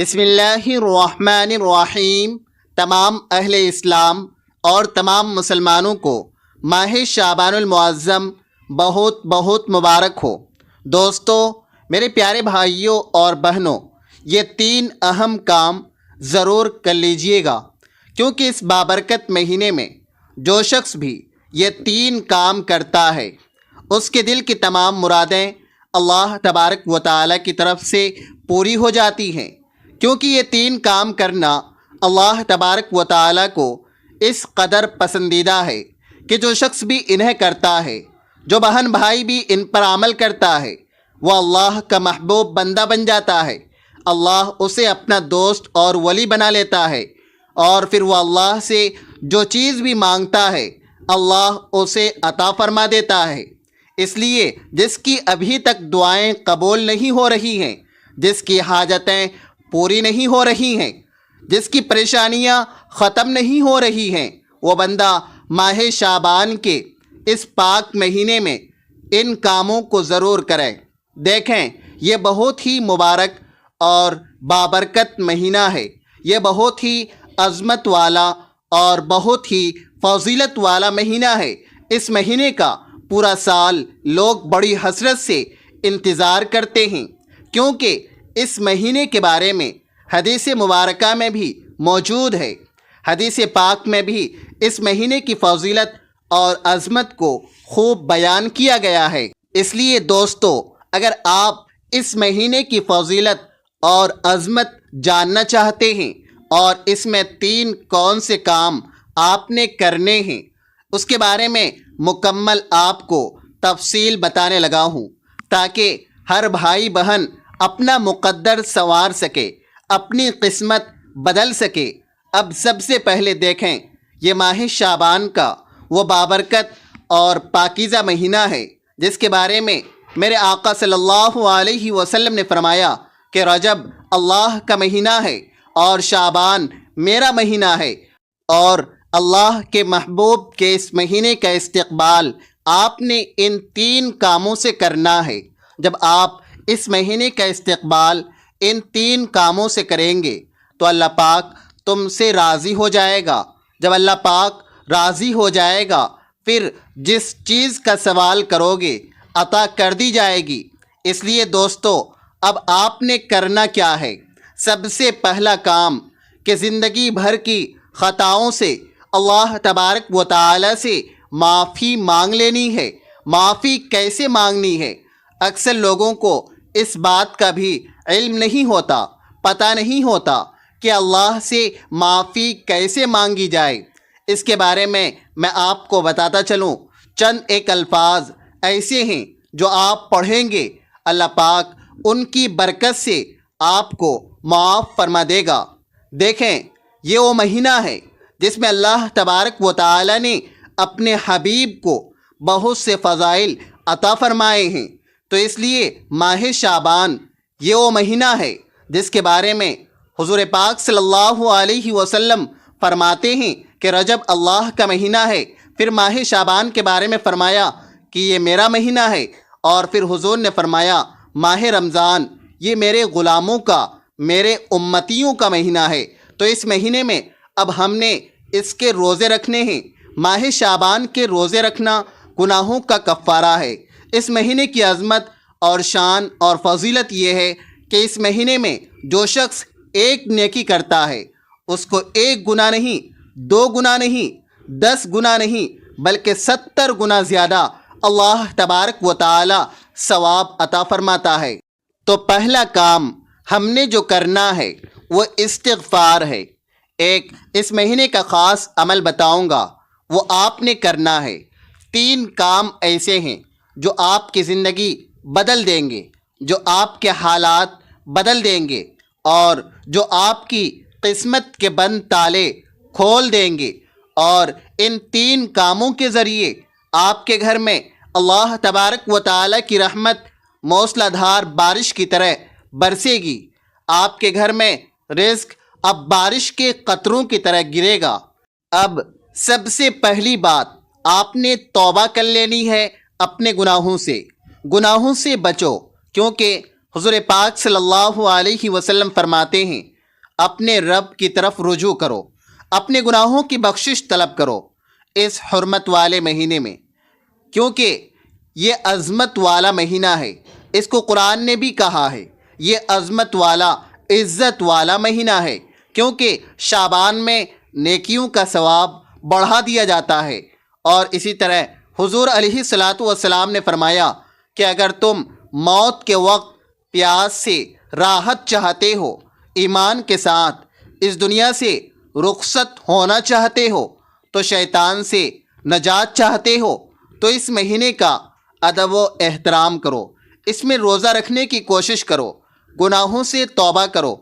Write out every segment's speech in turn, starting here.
بسم اللہ الرحمن الرحیم۔ تمام اہل اسلام اور تمام مسلمانوں کو ماہ شعبان المعظم بہت بہت مبارک ہو۔ دوستو، میرے پیارے بھائیوں اور بہنوں، یہ 3 اہم کام ضرور کر لیجئے گا، کیونکہ اس بابرکت مہینے میں جو شخص بھی یہ 3 کام کرتا ہے اس کے دل کی تمام مرادیں اللہ تبارک و تعالی کی طرف سے پوری ہو جاتی ہیں، کیونکہ یہ 3 کام کرنا اللہ تبارک و تعالی کو اس قدر پسندیدہ ہے کہ جو شخص بھی انہیں کرتا ہے، جو بہن بھائی بھی ان پر عمل کرتا ہے، وہ اللہ کا محبوب بندہ بن جاتا ہے۔ اللہ اسے اپنا دوست اور ولی بنا لیتا ہے، اور پھر وہ اللہ سے جو چیز بھی مانگتا ہے اللہ اسے عطا فرما دیتا ہے۔ اس لیے جس کی ابھی تک دعائیں قبول نہیں ہو رہی ہیں، جس کی حاجتیں پوری نہیں ہو رہی ہیں، جس کی پریشانیاں ختم نہیں ہو رہی ہیں، وہ بندہ ماہ شعبان کے اس پاک مہینے میں ان کاموں کو ضرور کرے۔ دیکھیں، یہ بہت ہی مبارک اور بابرکت مہینہ ہے، یہ بہت ہی عظمت والا اور بہت ہی فضیلت والا مہینہ ہے۔ اس مہینے کا پورا سال لوگ بڑی حسرت سے انتظار کرتے ہیں، کیونکہ اس مہینے کے بارے میں حدیث مبارکہ میں بھی موجود ہے۔ حدیث پاک میں بھی اس مہینے کی فضیلت اور عظمت کو خوب بیان کیا گیا ہے۔ اس لیے دوستو، اگر آپ اس مہینے کی فضیلت اور عظمت جاننا چاہتے ہیں اور اس میں 3 کون سے کام آپ نے کرنے ہیں، اس کے بارے میں مکمل آپ کو تفصیل بتانے لگا ہوں، تاکہ ہر بھائی بہن اپنا مقدر سنوار سکے، اپنی قسمت بدل سکے۔ اب سب سے پہلے دیکھیں، یہ ماہ شعبان کا وہ بابرکت اور پاکیزہ مہینہ ہے جس کے بارے میں میرے آقا صلی اللہ علیہ وسلم نے فرمایا کہ رجب اللہ کا مہینہ ہے اور شعبان میرا مہینہ ہے، اور اللہ کے محبوب کے اس مہینے کا استقبال آپ نے ان 3 کاموں سے کرنا ہے۔ جب آپ اس مہینے کا استقبال ان 3 کاموں سے کریں گے تو اللہ پاک تم سے راضی ہو جائے گا۔ جب اللہ پاک راضی ہو جائے گا، پھر جس چیز کا سوال کرو گے عطا کر دی جائے گی۔ اس لیے دوستو، اب آپ نے کرنا کیا ہے؟ سب سے پہلا کام کہ زندگی بھر کی خطاؤں سے اللہ تبارک و تعالی سے معافی مانگ لینی ہے۔ معافی کیسے مانگنی ہے؟ اکثر لوگوں کو اس بات کا بھی علم نہیں ہوتا، پتہ نہیں ہوتا کہ اللہ سے معافی کیسے مانگی جائے۔ اس کے بارے میں آپ کو بتاتا چلوں۔ چند ایک الفاظ ایسے ہیں جو آپ پڑھیں گے، اللہ پاک ان کی برکت سے آپ کو معاف فرما دے گا۔ دیکھیں، یہ وہ مہینہ ہے جس میں اللہ تبارک و تعالی نے اپنے حبیب کو بہت سے فضائل عطا فرمائے ہیں۔ تو اس لیے ماہ شعبان یہ وہ مہینہ ہے جس کے بارے میں حضور پاک صلی اللہ علیہ وسلم فرماتے ہیں کہ رجب اللہ کا مہینہ ہے۔ پھر ماہ شعبان کے بارے میں فرمایا کہ یہ میرا مہینہ ہے، اور پھر حضور نے فرمایا ماہ رمضان یہ میرے غلاموں کا، میرے امتیوں کا مہینہ ہے۔ تو اس مہینے میں اب ہم نے اس کے روزے رکھنے ہیں۔ ماہ شعبان کے روزے رکھنا گناہوں کا کفارہ ہے۔ اس مہینے کی عظمت اور شان اور فضیلت یہ ہے کہ اس مہینے میں جو شخص ایک نیکی کرتا ہے اس کو 1 گناہ نہیں، 2 گناہ نہیں، 10 گناہ نہیں، بلکہ 70 گناہ زیادہ اللہ تبارک و تعالی ثواب عطا فرماتا ہے۔ تو پہلا کام ہم نے جو کرنا ہے وہ استغفار ہے۔ ایک اس مہینے کا خاص عمل بتاؤں گا، وہ آپ نے کرنا ہے۔ 3 کام ایسے ہیں جو آپ کی زندگی بدل دیں گے، جو آپ کے حالات بدل دیں گے، اور جو آپ کی قسمت کے بند تالے کھول دیں گے، اور ان 3 کاموں کے ذریعے آپ کے گھر میں اللہ تبارک و تعالی کی رحمت موسلا دھار بارش کی طرح برسے گی۔ آپ کے گھر میں رزق اب بارش کے قطروں کی طرح گرے گا۔ اب سب سے پہلی بات آپ نے توبہ کر لینی ہے اپنے گناہوں سے۔ گناہوں سے بچو، کیونکہ حضور پاک صلی اللہ علیہ وسلم فرماتے ہیں اپنے رب کی طرف رجوع کرو، اپنے گناہوں کی بخشش طلب کرو اس حرمت والے مہینے میں، کیونکہ یہ عظمت والا مہینہ ہے۔ اس کو قرآن نے بھی کہا ہے یہ عظمت والا، عزت والا مہینہ ہے، کیونکہ شعبان میں نیکیوں کا ثواب بڑھا دیا جاتا ہے۔ اور اسی طرح حضور علیہ الصلاۃ والسلام نے فرمایا کہ اگر تم موت کے وقت پیاس سے راحت چاہتے ہو، ایمان کے ساتھ اس دنیا سے رخصت ہونا چاہتے ہو، تو شیطان سے نجات چاہتے ہو، تو اس مہینے کا ادب و احترام کرو، اس میں روزہ رکھنے کی کوشش کرو، گناہوں سے توبہ کرو،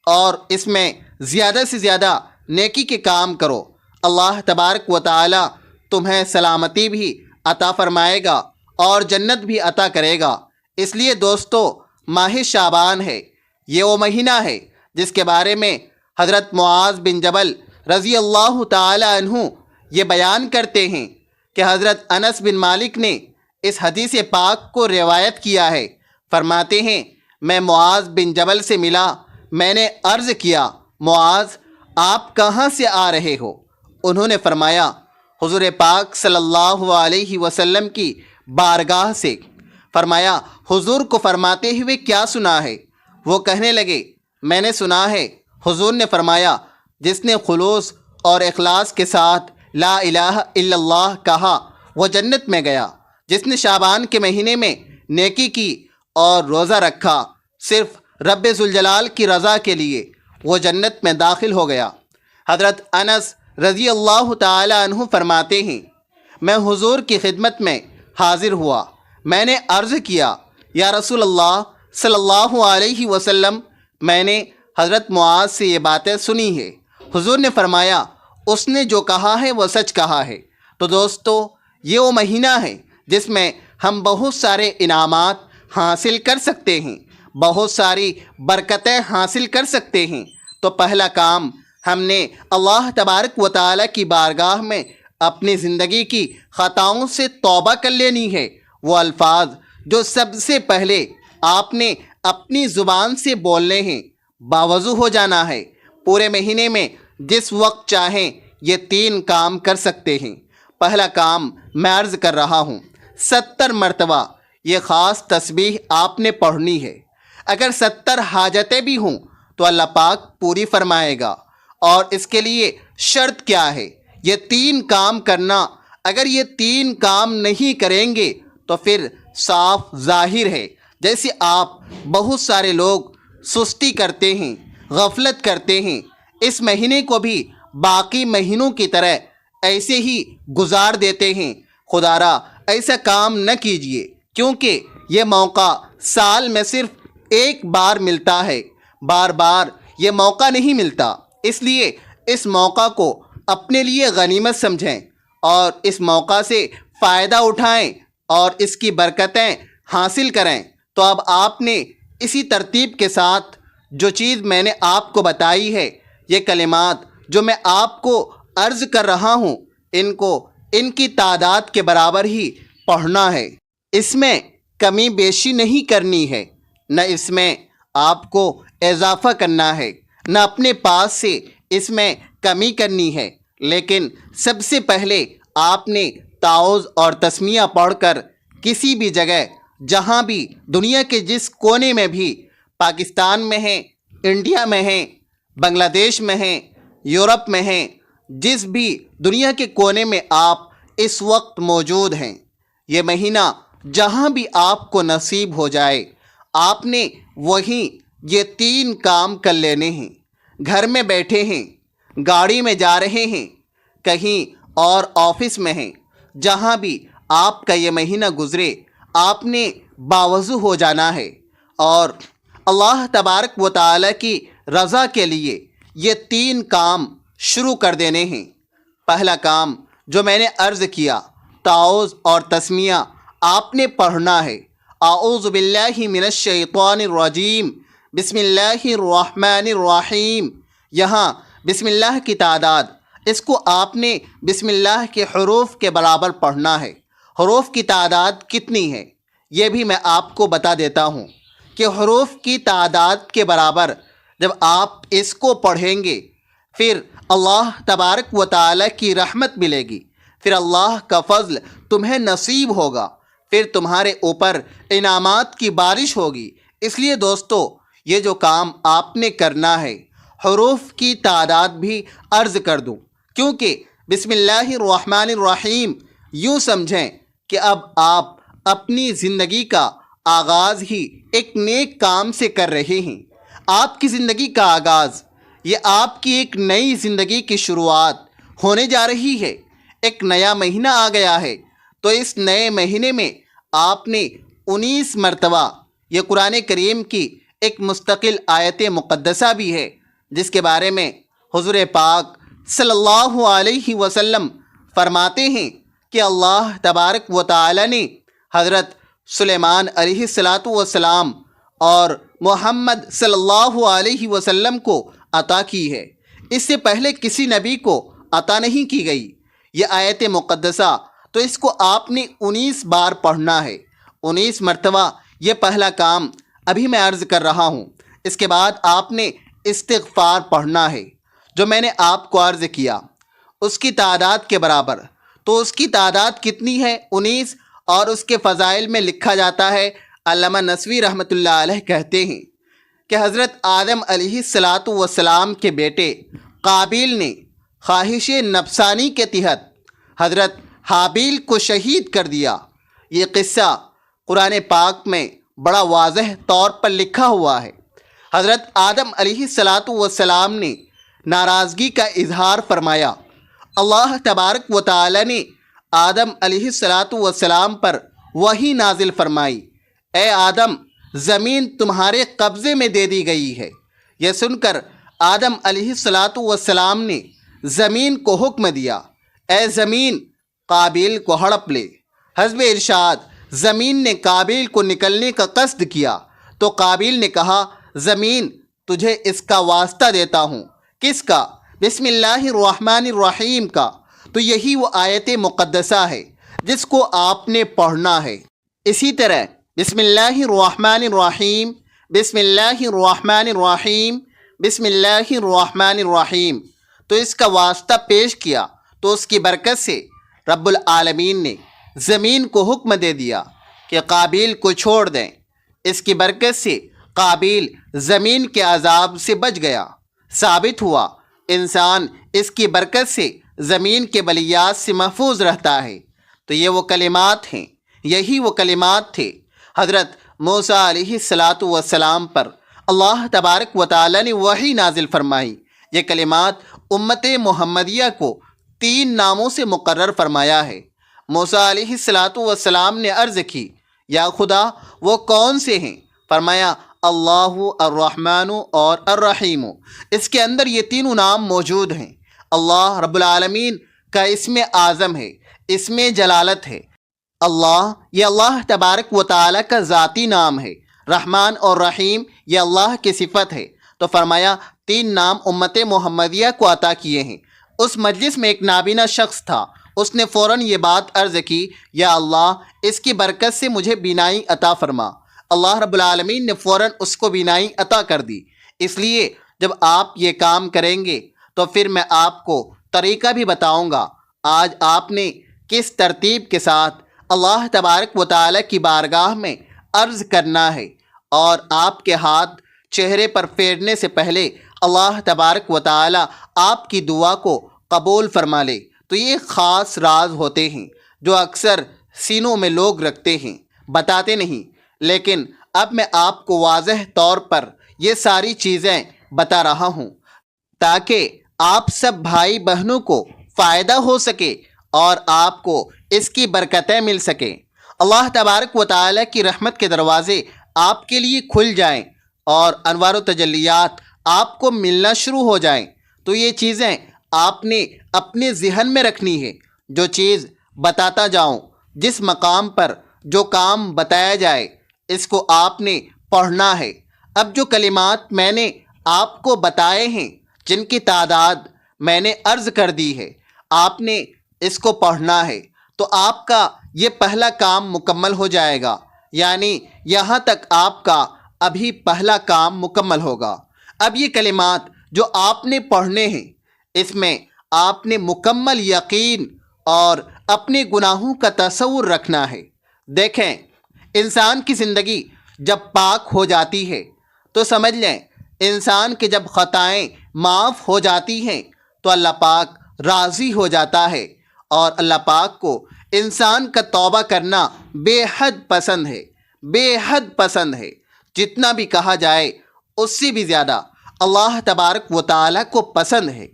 اور اس میں زیادہ سے زیادہ نیکی کے کام کرو۔ اللہ تبارک و تعالی تمہیں سلامتی بھی عطا فرمائے گا اور جنت بھی عطا کرے گا۔ اس لیے دوستو، ماہ شعبان ہے، یہ وہ مہینہ ہے جس کے بارے میں حضرت معاذ بن جبل رضی اللہ تعالی عنہ یہ بیان کرتے ہیں کہ حضرت انس بن مالک نے اس حدیث پاک کو روایت کیا ہے۔ فرماتے ہیں میں معاذ بن جبل سے ملا، میں نے عرض کیا معاذ آپ کہاں سے آ رہے ہو؟ انہوں نے فرمایا حضور پاک صلی اللہ علیہ وسلم کی بارگاہ سے۔ فرمایا حضور کو فرماتے ہوئے کیا سنا ہے؟ وہ کہنے لگے میں نے سنا ہے۔ حضور نے فرمایا جس نے خلوص اور اخلاص کے ساتھ لا الہ الا اللہ کہا وہ جنت میں گیا۔ جس نے شعبان کے مہینے میں نیکی کی اور روزہ رکھا صرف رب ذوالجلال کی رضا کے لیے، وہ جنت میں داخل ہو گیا۔ حضرت انس رضی اللہ تعالی عنہ فرماتے ہیں میں حضور کی خدمت میں حاضر ہوا، میں نے عرض کیا یا رسول اللہ صلی اللہ علیہ وسلم، میں نے حضرت معاذ سے یہ باتیں سنی ہے۔ حضور نے فرمایا اس نے جو کہا ہے وہ سچ کہا ہے۔ تو دوستو، یہ وہ مہینہ ہے جس میں ہم بہت سارے انعامات حاصل کر سکتے ہیں، بہت ساری برکتیں حاصل کر سکتے ہیں۔ تو پہلا کام ہم نے اللہ تبارک و تعالی کی بارگاہ میں اپنی زندگی کی خطاؤں سے توبہ کر لینی ہے۔ وہ الفاظ جو سب سے پہلے آپ نے اپنی زبان سے بولنے ہیں، باوضو ہو جانا ہے۔ پورے مہینے میں جس وقت چاہیں یہ 3 کام کر سکتے ہیں۔ پہلا کام میں عرض کر رہا ہوں، 70 مرتبہ یہ خاص تسبیح آپ نے پڑھنی ہے۔ اگر 70 حاجتیں بھی ہوں تو اللہ پاک پوری فرمائے گا۔ اور اس کے لیے شرط کیا ہے؟ یہ 3 کام کرنا۔ اگر یہ 3 کام نہیں کریں گے تو پھر صاف ظاہر ہے جیسے آپ بہت سارے لوگ سستی کرتے ہیں، غفلت کرتے ہیں، اس مہینے کو بھی باقی مہینوں کی طرح ایسے ہی گزار دیتے ہیں۔ خدا را ایسا کام نہ کیجیے، کیونکہ یہ موقع سال میں صرف ایک بار ملتا ہے، بار بار یہ موقع نہیں ملتا۔ اس لیے اس موقع کو اپنے لیے غنیمت سمجھیں اور اس موقع سے فائدہ اٹھائیں اور اس کی برکتیں حاصل کریں۔ تو اب آپ نے اسی ترتیب کے ساتھ جو چیز میں نے آپ کو بتائی ہے، یہ کلمات جو میں آپ کو عرض کر رہا ہوں، ان کو ان کی تعداد کے برابر ہی پڑھنا ہے۔ اس میں کمی بیشی نہیں کرنی ہے، نہ اس میں آپ کو اضافہ کرنا ہے، نہ اپنے پاس سے اس میں کمی کرنی ہے۔ لیکن سب سے پہلے آپ نے تعوذ اور تسمیہ پڑھ کر کسی بھی جگہ، جہاں بھی دنیا کے جس کونے میں بھی، پاکستان میں ہیں، انڈیا میں ہیں، بنگلہ دیش میں ہیں، یورپ میں ہیں، جس بھی دنیا کے کونے میں آپ اس وقت موجود ہیں، یہ مہینہ جہاں بھی آپ کو نصیب ہو جائے، آپ نے وہیں یہ 3 کام کر لینے ہیں۔ گھر میں بیٹھے ہیں، گاڑی میں جا رہے ہیں، کہیں اور آفس میں ہیں، جہاں بھی آپ کا یہ مہینہ گزرے، آپ نے باوضو ہو جانا ہے اور اللہ تبارک و تعالی کی رضا کے لیے یہ 3 کام شروع کر دینے ہیں۔ پہلا کام جو میں نے عرض کیا، تعوذ اور تسمیہ آپ نے پڑھنا ہے۔ اعوذ باللہ من الشیطان الرجیم، بسم اللہ الرحمن الرحیم۔ یہاں بسم اللہ کی تعداد، اس کو آپ نے بسم اللہ کے حروف کے برابر پڑھنا ہے۔ حروف کی تعداد کتنی ہے یہ بھی میں آپ کو بتا دیتا ہوں۔ کہ حروف کی تعداد کے برابر جب آپ اس کو پڑھیں گے پھر اللہ تبارک و تعالیٰ کی رحمت ملے گی، پھر اللہ کا فضل تمہیں نصیب ہوگا، پھر تمہارے اوپر انعامات کی بارش ہوگی۔ اس لیے دوستو، یہ جو کام آپ نے کرنا ہے، حروف کی تعداد بھی عرض کر دوں، کیونکہ بسم اللہ الرحمن الرحیم یوں سمجھیں کہ اب آپ اپنی زندگی کا آغاز ہی ایک نیک کام سے کر رہے ہیں۔ آپ کی زندگی کا آغاز، یہ آپ کی ایک نئی زندگی کی شروعات ہونے جا رہی ہے۔ ایک نیا مہینہ آ گیا ہے، تو اس نئے مہینے میں آپ نے 19 مرتبہ یہ قرآن کریم کی ایک مستقل آیت مقدسہ بھی ہے، جس کے بارے میں حضور پاک صلی اللہ علیہ وسلم فرماتے ہیں کہ اللہ تبارک و تعالی نے حضرت سلیمان علیہ السلام اور محمد صلی اللہ علیہ وسلم کو عطا کی ہے۔ اس سے پہلے کسی نبی کو عطا نہیں کی گئی یہ آیت مقدسہ، تو اس کو آپ نے 19 بار پڑھنا ہے، 19 مرتبہ۔ یہ پہلا کام ابھی میں عرض کر رہا ہوں۔ اس کے بعد آپ نے استغفار پڑھنا ہے، جو میں نے آپ کو عرض کیا اس کی تعداد کے برابر۔ تو اس کی تعداد کتنی ہے؟ 19۔ اور اس کے فضائل میں لکھا جاتا ہے، علامہ نسوی رحمۃ اللہ علیہ کہتے ہیں کہ حضرت آدم علیہ السلام کے بیٹے قابیل نے خواہش نفسانی کے تحت حضرت حابیل کو شہید کر دیا۔ یہ قصہ قرآن پاک میں بڑا واضح طور پر لکھا ہوا ہے۔ حضرت آدم علیہ السلام نے ناراضگی کا اظہار فرمایا۔ اللہ تبارک و تعالی نے آدم علیہ السلام پر وحی نازل فرمائی، اے آدم، زمین تمہارے قبضے میں دے دی گئی ہے۔ یہ سن کر آدم علیہ السلام نے زمین کو حکم دیا، اے زمین، قابیل کو ہڑپ لے۔ حسب ارشاد زمین نے قابیل کو نکلنے کا قصد کیا، تو قابیل نے کہا، زمین، تجھے اس کا واسطہ دیتا ہوں۔ کس کا؟ بسم اللہ الرحمن الرحیم کا۔ تو یہی وہ آیت مقدسہ ہے جس کو آپ نے پڑھنا ہے۔ اسی طرح بسم اللہ الرحمن الرحیم، بسم اللہ الرحمن الرحیم، بسم اللہ الرحمن الرحیم، تو اس کا واسطہ پیش کیا، تو اس کی برکت سے رب العالمین نے زمین کو حکم دے دیا کہ قابیل کو چھوڑ دیں۔ اس کی برکت سے قابیل زمین کے عذاب سے بچ گیا۔ ثابت ہوا انسان اس کی برکت سے زمین کے بلیات سے محفوظ رہتا ہے۔ تو یہ وہ کلمات ہیں، یہی وہ کلمات تھے حضرت موسیٰ علیہ السلام پر اللہ تبارک و تعالی نے وحی نازل فرمائی۔ یہ کلمات امت محمدیہ کو 3 ناموں سے مقرر فرمایا ہے۔ موسیٰ علیہ السلام نے عرض کی، یا خدا وہ کون سے ہیں؟ فرمایا، اللہ، الرحمن اور الرحیم۔ اس کے اندر یہ تینوں نام موجود ہیں۔ اللہ رب العالمین کا اسم اعظم ہے، اسم جلالت ہے۔ اللہ، یہ اللہ تبارک و تعالی کا ذاتی نام ہے۔ رحمان اور رحیم، یہ اللہ کی صفت ہے۔ تو فرمایا 3 نام امت محمدیہ کو عطا کیے ہیں۔ اس مجلس میں ایک نابینا شخص تھا، اس نے فوراً یہ بات عرض کی، یا اللہ، اس کی برکت سے مجھے بینائی عطا فرما۔ اللہ رب العالمین نے فوراً اس کو بینائی عطا کر دی۔ اس لیے جب آپ یہ کام کریں گے تو پھر میں آپ کو طریقہ بھی بتاؤں گا۔ آج آپ نے کس ترتیب کے ساتھ اللہ تبارک و تعالی کی بارگاہ میں عرض کرنا ہے، اور آپ کے ہاتھ چہرے پر پھیرنے سے پہلے اللہ تبارک و تعالی آپ کی دعا کو قبول فرما لے۔ تو یہ خاص راز ہوتے ہیں جو اکثر سینوں میں لوگ رکھتے ہیں، بتاتے نہیں۔ لیکن اب میں آپ کو واضح طور پر یہ ساری چیزیں بتا رہا ہوں تاکہ آپ سب بھائی بہنوں کو فائدہ ہو سکے اور آپ کو اس کی برکتیں مل سکیں۔ اللہ تبارک و تعالی کی رحمت کے دروازے آپ کے لیے کھل جائیں اور انوار و تجلیات آپ کو ملنا شروع ہو جائیں۔ تو یہ چیزیں آپ نے اپنے ذہن میں رکھنی ہے۔ جو چیز بتاتا جاؤں، جس مقام پر جو کام بتایا جائے، اس کو آپ نے پڑھنا ہے۔ اب جو کلمات میں نے آپ کو بتائے ہیں، جن کی تعداد میں نے عرض کر دی ہے، آپ نے اس کو پڑھنا ہے، تو آپ کا یہ پہلا کام مکمل ہو جائے گا۔ یعنی یہاں تک آپ کا ابھی پہلا کام مکمل ہوگا۔ اب یہ کلمات جو آپ نے پڑھنے ہیں، اس میں آپ نے مکمل یقین اور اپنے گناہوں کا تصور رکھنا ہے۔ دیکھیں، انسان کی زندگی جب پاک ہو جاتی ہے تو سمجھ لیں انسان کے جب خطائیں معاف ہو جاتی ہیں تو اللہ پاک راضی ہو جاتا ہے، اور اللہ پاک کو انسان کا توبہ کرنا بے حد پسند ہے، بے حد پسند ہے۔ جتنا بھی کہا جائے اس سے بھی زیادہ اللہ تبارک و تعالیٰ کو پسند ہے۔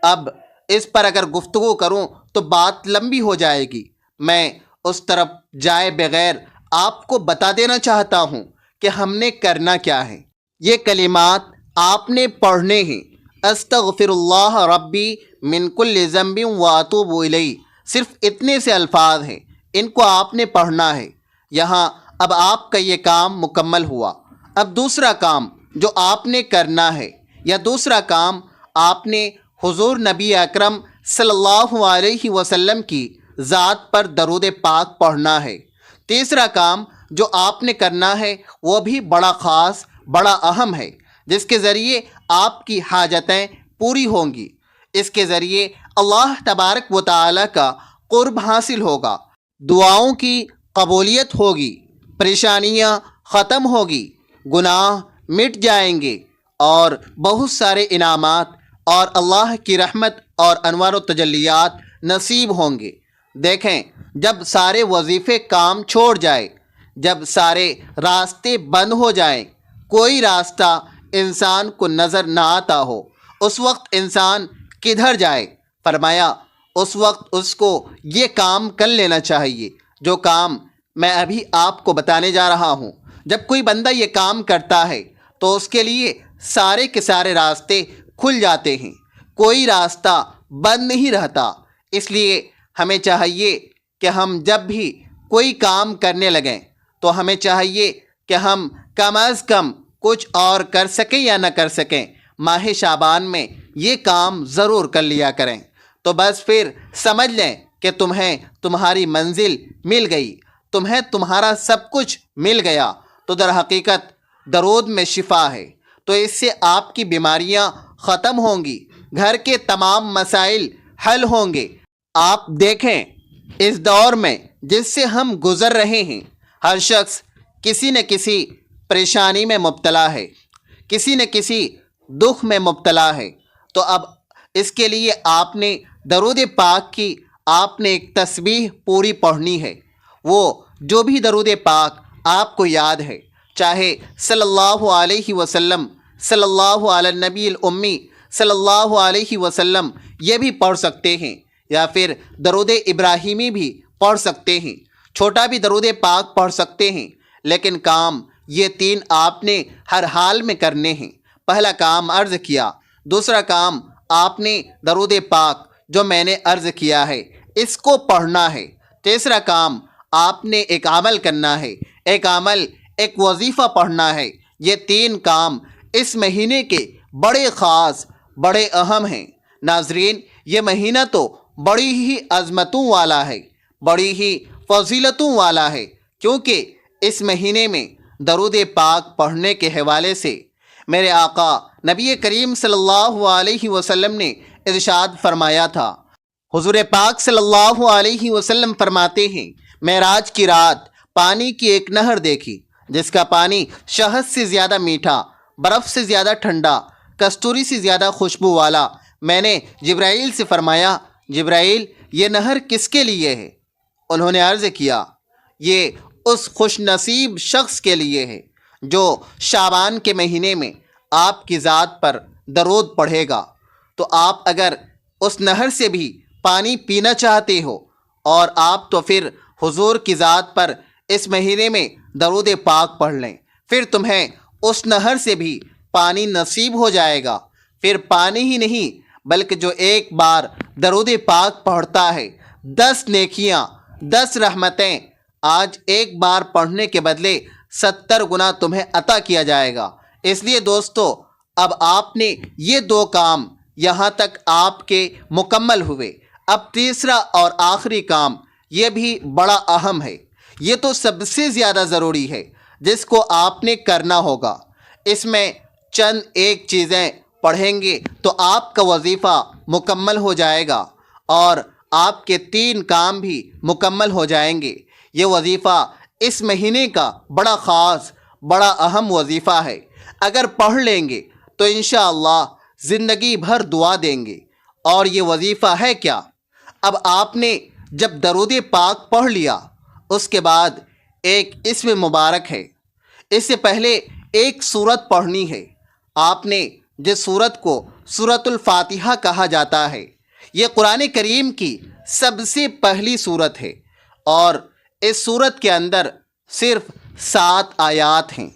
اب اس پر اگر گفتگو کروں تو بات لمبی ہو جائے گی، میں اس طرف جائے بغیر آپ کو بتا دینا چاہتا ہوں کہ ہم نے کرنا کیا ہے۔ یہ کلمات آپ نے پڑھنے ہیں، استغفر اللہ ربی من کل ذنب واتوب الیہ، صرف اتنے سے الفاظ ہیں، ان کو آپ نے پڑھنا ہے۔ یہاں اب آپ کا یہ کام مکمل ہوا۔ اب دوسرا کام جو آپ نے کرنا ہے، یا دوسرا کام آپ نے حضور نبی اکرم صلی اللہ علیہ وسلم کی ذات پر درود پاک پڑھنا ہے۔ تیسرا کام جو آپ نے کرنا ہے وہ بھی بڑا خاص، بڑا اہم ہے، جس کے ذریعے آپ کی حاجتیں پوری ہوں گی، اس کے ذریعے اللہ تبارک و تعالیٰ کا قرب حاصل ہوگا، دعاؤں کی قبولیت ہوگی، پریشانیاں ختم ہوگی، گناہ مٹ جائیں گے، اور بہت سارے انعامات اور اللہ کی رحمت اور انوار و تجلیات نصیب ہوں گے۔ دیکھیں، جب سارے وظیفے کام چھوڑ جائے، جب سارے راستے بند ہو جائیں، کوئی راستہ انسان کو نظر نہ آتا ہو، اس وقت انسان کدھر جائے؟ فرمایا اس وقت اس کو یہ کام کر لینا چاہیے جو کام میں ابھی آپ کو بتانے جا رہا ہوں۔ جب کوئی بندہ یہ کام کرتا ہے تو اس کے لیے سارے کے سارے راستے کھل جاتے ہیں، کوئی راستہ بند نہیں رہتا۔ اس لیے ہمیں چاہیے کہ ہم جب بھی کوئی کام کرنے لگیں تو ہمیں چاہیے کہ ہم کم از کم کچھ اور کر سکیں یا نہ کر سکیں، ماہ شعبان میں یہ کام ضرور کر لیا کریں، تو بس پھر سمجھ لیں کہ تمہیں تمہاری منزل مل گئی، تمہیں تمہارا سب کچھ مل گیا۔ تو در حقیقت درود میں شفا ہے، تو اس سے آپ کی بیماریاں ختم ہوں گی، گھر کے تمام مسائل حل ہوں گے۔ آپ دیکھیں، اس دور میں جس سے ہم گزر رہے ہیں، ہر شخص کسی نہ کسی پریشانی میں مبتلا ہے، کسی نہ کسی دکھ میں مبتلا ہے۔ تو اب اس کے لیے آپ نے درود پاک کی آپ نے ایک تسبیح پوری پڑھنی ہے۔ وہ جو بھی درود پاک آپ کو یاد ہے، چاہے صلی اللہ علیہ وسلم، صلی اللہ علی النبی الامی صلی اللہ علیہ وسلم، یہ بھی پڑھ سکتے ہیں، یا پھر درود ابراہیمی بھی پڑھ سکتے ہیں، چھوٹا بھی درود پاک پڑھ سکتے ہیں، لیکن کام یہ تین آپ نے ہر حال میں کرنے ہیں۔ پہلا کام عرض کیا، دوسرا کام آپ نے درود پاک جو میں نے عرض کیا ہے اس کو پڑھنا ہے، تیسرا کام آپ نے ایک عمل کرنا ہے، ایک عمل، ایک وظیفہ پڑھنا ہے۔ یہ تین کام اس مہینے کے بڑے خاص، بڑے اہم ہیں۔ ناظرین، یہ مہینہ تو بڑی ہی عظمتوں والا ہے، بڑی ہی فضیلتوں والا ہے، کیونکہ اس مہینے میں درود پاک پڑھنے کے حوالے سے میرے آقا نبی کریم صلی اللہ علیہ وسلم نے ارشاد فرمایا تھا۔ حضور پاک صلی اللہ علیہ وسلم فرماتے ہیں، معراج کی رات پانی کی ایک نہر دیکھی جس کا پانی شہد سے زیادہ میٹھا، برف سے زیادہ ٹھنڈا، کستوری سے زیادہ خوشبو والا۔ میں نے جبرائیل سے فرمایا، جبرائیل یہ نہر کس کے لیے ہے؟ انہوں نے عرض کیا، یہ اس خوش نصیب شخص کے لیے ہے جو شعبان کے مہینے میں آپ کی ذات پر درود پڑھے گا۔ تو آپ اگر اس نہر سے بھی پانی پینا چاہتے ہو، اور آپ تو پھر حضور کی ذات پر اس مہینے میں درود پاک پڑھ لیں، پھر تمہیں اس نہر سے بھی پانی نصیب ہو جائے گا۔ پھر پانی ہی نہیں بلکہ جو ایک بار درود پاک پڑھتا ہے 10 نیکیاں، 10 رحمتیں آج ایک بار پڑھنے کے بدلے 70 گنا تمہیں عطا کیا جائے گا۔ اس لیے دوستو، اب آپ نے یہ 2 کام یہاں تک آپ کے مکمل ہوئے۔ اب تیسرا اور آخری کام، یہ بھی بڑا اہم ہے، یہ تو سب سے زیادہ ضروری ہے۔ جس کو آپ نے کرنا ہوگا۔ اس میں چند ایک چیزیں پڑھیں گے تو آپ کا وظیفہ مکمل ہو جائے گا اور آپ کے 3 کام بھی مکمل ہو جائیں گے۔ یہ وظیفہ اس مہینے کا بڑا خاص بڑا اہم وظیفہ ہے۔ اگر پڑھ لیں گے تو انشاءاللہ زندگی بھر دعا دیں گے۔ اور یہ وظیفہ ہے کیا؟ اب آپ نے جب درود پاک پڑھ لیا، اس کے بعد ایک اسم مبارک ہے۔ اس سے پہلے ایک سورت پڑھنی ہے۔ آپ نے جس سورت کو سورۃ الفاتحہ کہا جاتا ہے، یہ قرآن کریم کی سب سے پہلی سورت ہے اور اس سورت کے اندر صرف 7 آیات ہیں،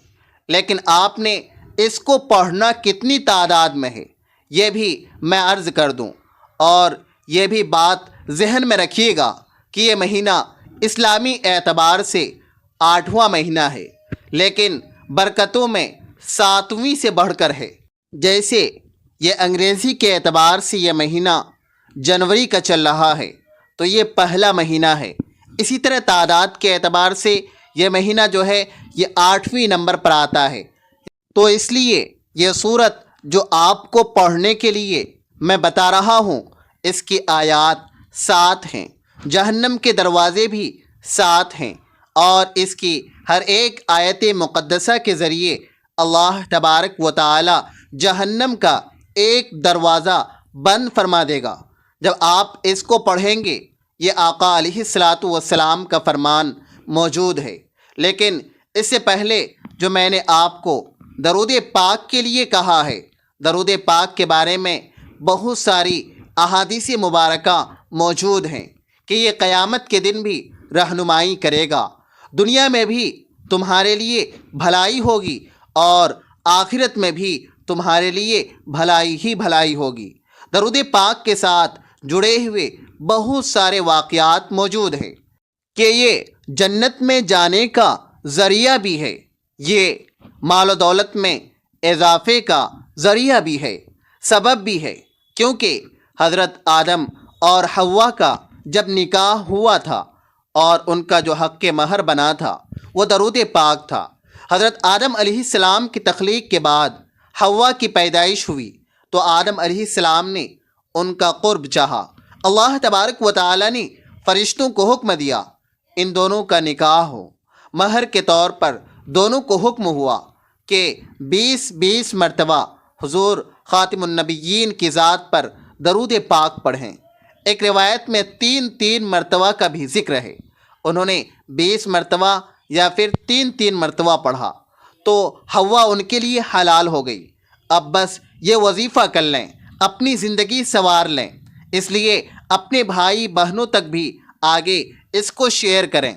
لیکن آپ نے اس کو پڑھنا کتنی تعداد میں ہے یہ بھی میں عرض کر دوں۔ اور یہ بھی بات ذہن میں رکھیے گا کہ یہ مہینہ اسلامی اعتبار سے 8واں مہینہ ہے، لیکن برکتوں میں 7ویں سے بڑھ کر ہے۔ جیسے یہ انگریزی کے اعتبار سے یہ مہینہ جنوری کا چل رہا ہے تو یہ پہلا مہینہ ہے، اسی طرح تعداد کے اعتبار سے یہ مہینہ جو ہے یہ 8ویں نمبر پر آتا ہے۔ تو اس لیے یہ سورت جو آپ کو پڑھنے کے لیے میں بتا رہا ہوں، اس کی آیات 7 ہیں، جہنم کے دروازے بھی 7 ہیں، اور اس کی ہر ایک آیت مقدسہ کے ذریعے اللہ تبارک و تعالی جہنم کا ایک دروازہ بند فرما دے گا۔ جب آپ اس کو پڑھیں گے، یہ آقا علیہ الصلاۃ والسلام کا فرمان موجود ہے۔ لیکن اس سے پہلے جو میں نے آپ کو درود پاک کے لیے کہا ہے، درود پاک کے بارے میں بہت ساری احادیث مبارکہ موجود ہیں کہ یہ قیامت کے دن بھی رہنمائی کرے گا، دنیا میں بھی تمہارے لیے بھلائی ہوگی اور آخرت میں بھی تمہارے لیے بھلائی ہی بھلائی ہوگی۔ درود پاک کے ساتھ جڑے ہوئے بہت سارے واقعات موجود ہیں کہ یہ جنت میں جانے کا ذریعہ بھی ہے، یہ مال و دولت میں اضافے کا ذریعہ بھی ہے، سبب بھی ہے، کیونکہ حضرت آدم اور حوا کا جب نکاح ہوا تھا اور ان کا جو حق مہر بنا تھا وہ درود پاک تھا۔ حضرت آدم علیہ السلام کی تخلیق کے بعد حوا کی پیدائش ہوئی تو آدم علیہ السلام نے ان کا قرب چاہا۔ اللہ تبارک و تعالی نے فرشتوں کو حکم دیا ان دونوں کا نکاح ہو۔ مہر کے طور پر دونوں کو حکم ہوا کہ 20 مرتبہ حضور خاتم النبیین کی ذات پر درود پاک پڑھیں۔ ایک روایت میں 3 مرتبہ کا بھی ذکر ہے، انہوں نے 20 مرتبہ یا پھر 3 مرتبہ پڑھا تو حوا ان کے لیے حلال ہو گئی۔ اب بس یہ وظیفہ کر لیں، اپنی زندگی سنوار لیں، اس لیے اپنے بھائی بہنوں تک بھی آگے اس کو شیئر کریں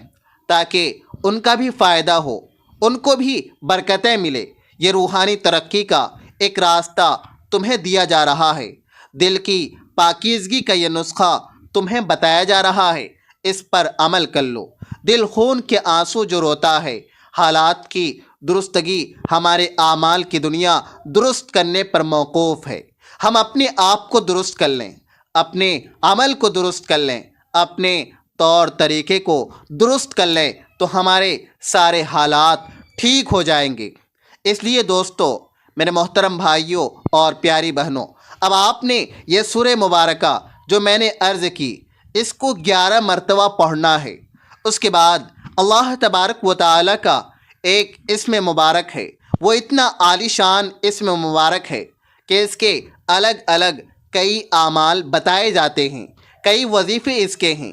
تاکہ ان کا بھی فائدہ ہو، ان کو بھی برکتیں ملے۔ یہ روحانی ترقی کا ایک راستہ تمہیں دیا جا رہا ہے، دل کی پاکیزگی کا یہ نسخہ تمہیں بتایا جا رہا ہے، اس پر عمل کر لو۔ دل خون کے آنسو جو روتا ہے، حالات کی درستگی ہمارے اعمال کی دنیا درست کرنے پر موقوف ہے۔ ہم اپنے آپ کو درست کر لیں، اپنے عمل کو درست کر لیں، اپنے طور طریقے کو درست کر لیں تو ہمارے سارے حالات ٹھیک ہو جائیں گے۔ اس لیے دوستو، میرے محترم بھائیوں اور پیاری بہنوں، اب آپ نے یہ سورہ مبارکہ جو میں نے عرض کی، اس کو 11 مرتبہ پڑھنا ہے۔ اس کے بعد اللہ تبارک و تعالی کا ایک اسم مبارک ہے، وہ اتنا عالی شان اسم مبارک ہے کہ اس کے الگ الگ کئی اعمال بتائے جاتے ہیں، کئی وظیفے اس کے ہیں،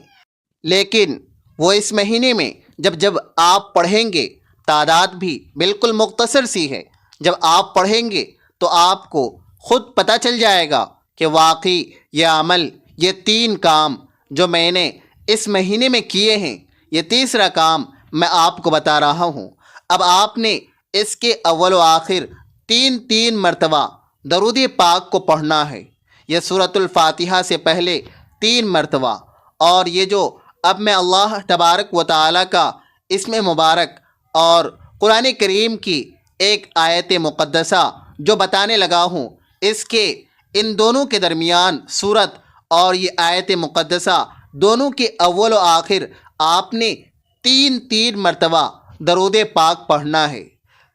لیکن وہ اس مہینے میں جب آپ پڑھیں گے، تعداد بھی بالکل مختصر سی ہے، جب آپ پڑھیں گے تو آپ کو خود پتہ چل جائے گا کہ واقعی یہ عمل، یہ 3 کام جو میں نے اس مہینے میں کیے ہیں، یہ تیسرا کام میں آپ کو بتا رہا ہوں۔ اب آپ نے اس کے اول و آخر 3 مرتبہ درود پاک کو پڑھنا ہے، یہ سورۃ الفاتحہ سے پہلے 3 مرتبہ، اور یہ جو اب میں اللہ تبارک و تعالی کا اسم مبارک اور قرآن کریم کی ایک آیت مقدسہ جو بتانے لگا ہوں، اس کے ان دونوں کے درمیان سورت اور یہ آیت مقدسہ دونوں کے اول و آخر آپ نے 3 مرتبہ درود پاک پڑھنا ہے۔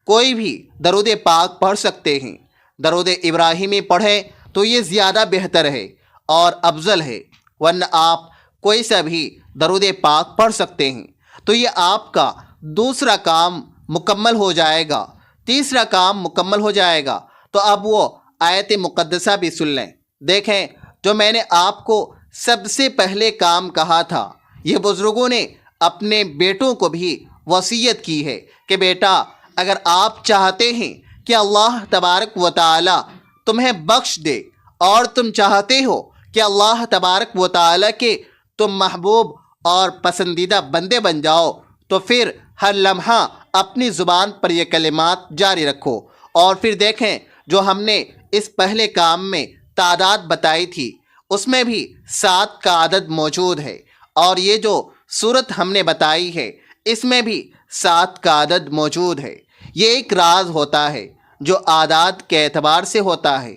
کوئی بھی درود پاک پڑھ سکتے ہیں۔ درود ابراہیمی پڑھیں تو یہ زیادہ بہتر ہے اور افضل ہے، ورنہ آپ کوئی سا بھی درود پاک پڑھ سکتے ہیں تو یہ آپ کا دوسرا کام مکمل ہو جائے گا، تیسرا کام مکمل ہو جائے گا۔ تو اب وہ آیت مقدسہ بھی سن لیں۔ دیکھیں، جو میں نے آپ کو سب سے پہلے کام کہا تھا، یہ بزرگوں نے اپنے بیٹوں کو بھی وصیت کی ہے کہ بیٹا، اگر آپ چاہتے ہیں کہ اللہ تبارک و تعالی تمہیں بخش دے اور تم چاہتے ہو کہ اللہ تبارک و تعالی کے تم محبوب اور پسندیدہ بندے بن جاؤ، تو پھر ہر لمحہ اپنی زبان پر یہ کلمات جاری رکھو۔ اور پھر دیکھیں، جو ہم نے اس پہلے کام میں تعداد بتائی تھی، اس میں بھی 7 کا عدد موجود ہے، اور یہ جو صورت ہم نے بتائی ہے، اس میں بھی 7 کا عدد موجود ہے۔ یہ ایک راز ہوتا ہے جو اعداد کے اعتبار سے ہوتا ہے،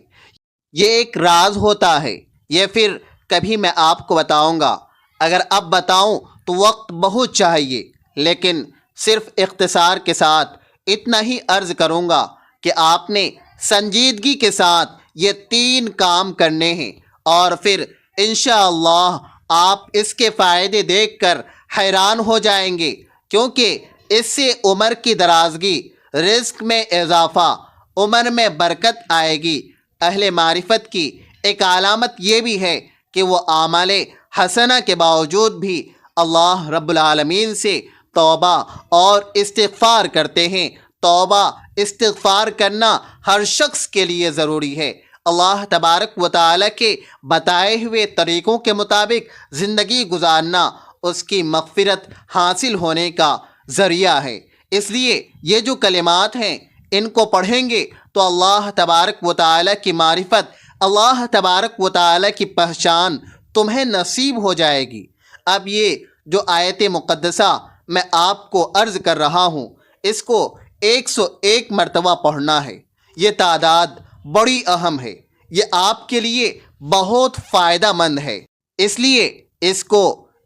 یہ ایک راز ہوتا ہے۔ یہ پھر کبھی میں آپ کو بتاؤں گا۔ اگر اب بتاؤں تو وقت بہت چاہیے، لیکن صرف اختصار کے ساتھ اتنا ہی عرض کروں گا کہ آپ نے سنجیدگی کے ساتھ یہ 3 کام کرنے ہیں، اور پھر انشاءاللہ آپ اس کے فائدے دیکھ کر حیران ہو جائیں گے، کیونکہ اس سے عمر کی درازگی، رزق میں اضافہ، عمر میں برکت آئے گی۔ اہل معرفت کی ایک علامت یہ بھی ہے کہ وہ اعمال حسنہ کے باوجود بھی اللہ رب العالمین سے توبہ اور استغفار کرتے ہیں۔ توبہ استغفار کرنا ہر شخص کے لیے ضروری ہے۔ اللہ تبارک و تعالی کے بتائے ہوئے طریقوں کے مطابق زندگی گزارنا اس کی مغفرت حاصل ہونے کا ذریعہ ہے۔ اس لیے یہ جو کلمات ہیں، ان کو پڑھیں گے تو اللہ تبارک و تعالی کی معرفت، اللہ تبارک و تعالی کی پہچان تمہیں نصیب ہو جائے گی۔ اب یہ جو آیت مقدسہ میں آپ کو عرض کر رہا ہوں، اس کو 101 مرتبہ پڑھنا ہے۔ یہ تعداد بڑی اہم ہے، یہ آپ کے لیے بہت فائدہ مند ہے، اس لیے اس کو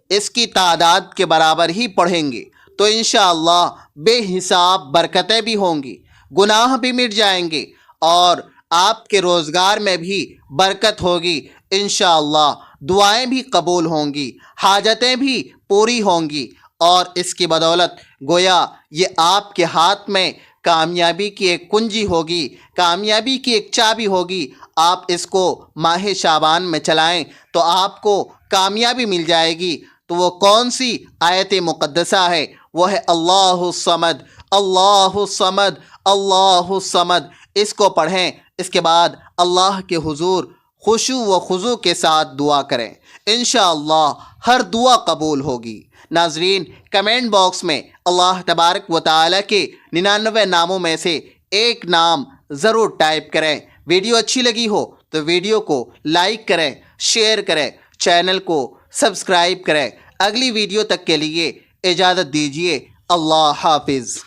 اس کی تعداد کے برابر ہی پڑھیں گے تو انشاءاللہ بے حساب برکتیں بھی ہوں گی، گناہ بھی مٹ جائیں گے، اور آپ کے روزگار میں بھی برکت ہوگی انشاءاللہ، دعائیں بھی قبول ہوں گی، حاجتیں بھی پوری ہوں گی، اور اس کی بدولت گویا یہ آپ کے ہاتھ میں کامیابی کی ایک کنجی ہوگی، کامیابی کی ایک چابی ہوگی۔ آپ اس کو ماہ شعبان میں چلائیں تو آپ کو کامیابی مل جائے گی۔ تو وہ کون سی آیت مقدسہ ہے؟ وہ ہے اللہ الصمد، اللہ الصمد، اللہ الصمد۔ اس کو پڑھیں، اس کے بعد اللہ کے حضور خشوع و خضوع کے ساتھ دعا کریں، انشاءاللہ ہر دعا قبول ہوگی۔ ناظرین، کمنٹ باکس میں اللہ تبارک و تعالی کے 99 ناموں میں سے ایک نام ضرور ٹائپ کریں۔ ویڈیو اچھی لگی ہو تو ویڈیو کو لائک کریں، شیئر کریں، چینل کو سبسکرائب کریں۔ اگلی ویڈیو تک کے لیے اجازت دیجیے۔ اللہ حافظ۔